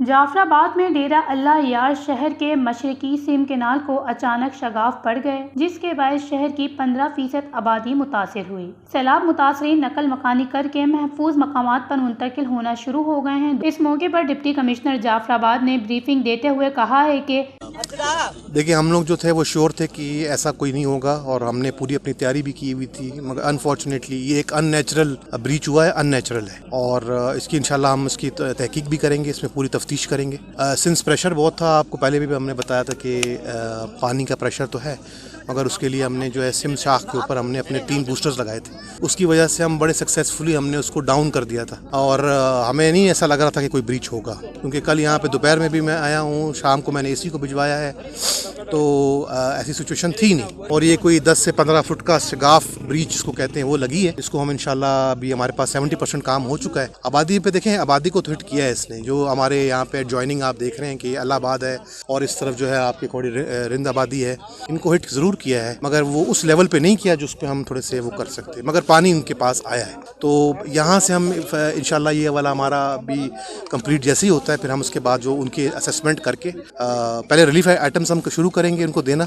जाफराबाद में डेरा अल्लाह यार शहर के मशरकी सीम केनाल को अचानक शगाफ पड़ गए, जिसके बायस शहर की 15% आबादी मुतासिर हुई। सैलाब मुतासरीन नकल मकानी करके महफूज मकामात पर मुंतकिल होना शुरू हो गए हैं। इस मौके पर डिप्टी कमिश्नर जाफराबाद ने ब्रीफिंग देते हुए कहा है कि देखिए, हम लोग जो थे वो श्योर थे कि ऐसा कोई नहीं होगा और हमने पूरी अपनी तैयारी भी की हुई थी, मगर अनफॉर्चुनेटली ये एक अननेचुरल ब्रीच हुआ है, अननेचुरल है और इसकी इंशाल्लाह हम इसकी तहकीक भी करेंगे, इसमें पूरी तफ्तीश करेंगे। सिंस प्रेशर बहुत था, आपको पहले भी हमने बताया था कि पानी का प्रेशर तो है, मगर उसके लिए हमने जो है सिम शाख के ऊपर हमने अपने 3 बूस्टर्स लगाए थे। उसकी वजह से हम बड़े सक्सेसफुली हमने उसको डाउन कर दिया था और हमें नहीं ऐसा लग रहा था कि कोई ब्रीच होगा, क्योंकि कल यहाँ पे दोपहर में भी मैं आया हूँ, शाम को मैंने एसी को भिजवाया है, तो ऐसी सिचुएशन थी नहीं। और ये कोई 10 से 15 फुट का शगाफ ब्रीच जिसको कहते हैं वो लगी है, इसको हम इंशाल्लाह अभी हमारे पास 70% काम हो चुका है। आबादी पे देखें, आबादी को तो हिट किया है इसने। जो हमारे यहाँ पे जॉइनिंग आप देख रहे हैं कि अल्लाहबाद है और इस तरफ जो है आपकी थोड़ी रिंद आबादी है, इनको हिट ज़रूर किया है, मगर वो उस लेवल पे नहीं किया जो उस पर हम थोड़े से वो कर सकते, मगर पानी उनके पास आया है। तो यहाँ से हम इंशाल्लाह ये वाला हमारा भी कंप्लीट जैसे ही होता है, फिर हम उसके बाद जो उनके असेसमेंट करके पहले रिलीफ आइटम्स हम शुरू करेंगे उनको देना,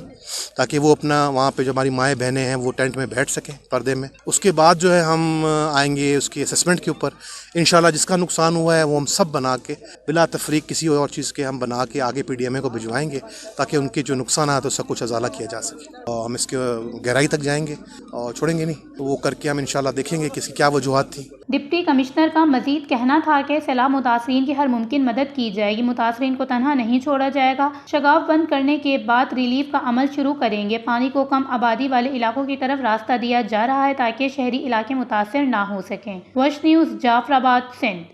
ताकि वो अपना वहाँ पे जो हमारी माएँ बहनें हैं वो टेंट में बैठ सकें पर्दे में। उसके बाद जो है हम आएंगे उसकी असेसमेंट के ऊपर। इंशाल्लाह जिसका नुकसान हुआ है वो हम सब बना के बिला तफरीक किसी और चीज़ के हम बना के आगे PDMA को भिजवाएंगे, ताकि उनके जो नुकसान है तो उसका कुछ अजाला किया जा सके। और हम इसके गहराई तक जाएंगे और छोड़ेंगे नहीं, तो वो करके हम इंशाल्लाह देखेंगे कि इसकी क्या वजूहात थी। डिप्टी कमिश्नर का मजीद कहना था कि सैलाब मुतासरीन की हर मुमकिन मदद की जाएगी, मुतासरीन को तनहा नहीं छोड़ा जाएगा। शगाफ बंद करने के बाद रिलीफ का अमल शुरू करेंगे। पानी को कम आबादी वाले इलाकों की तरफ रास्ता दिया जा रहा है ताकि शहरी इलाके मुतासर ना हो सकें। वश न्यूज़, जाफराबाद, सिंध।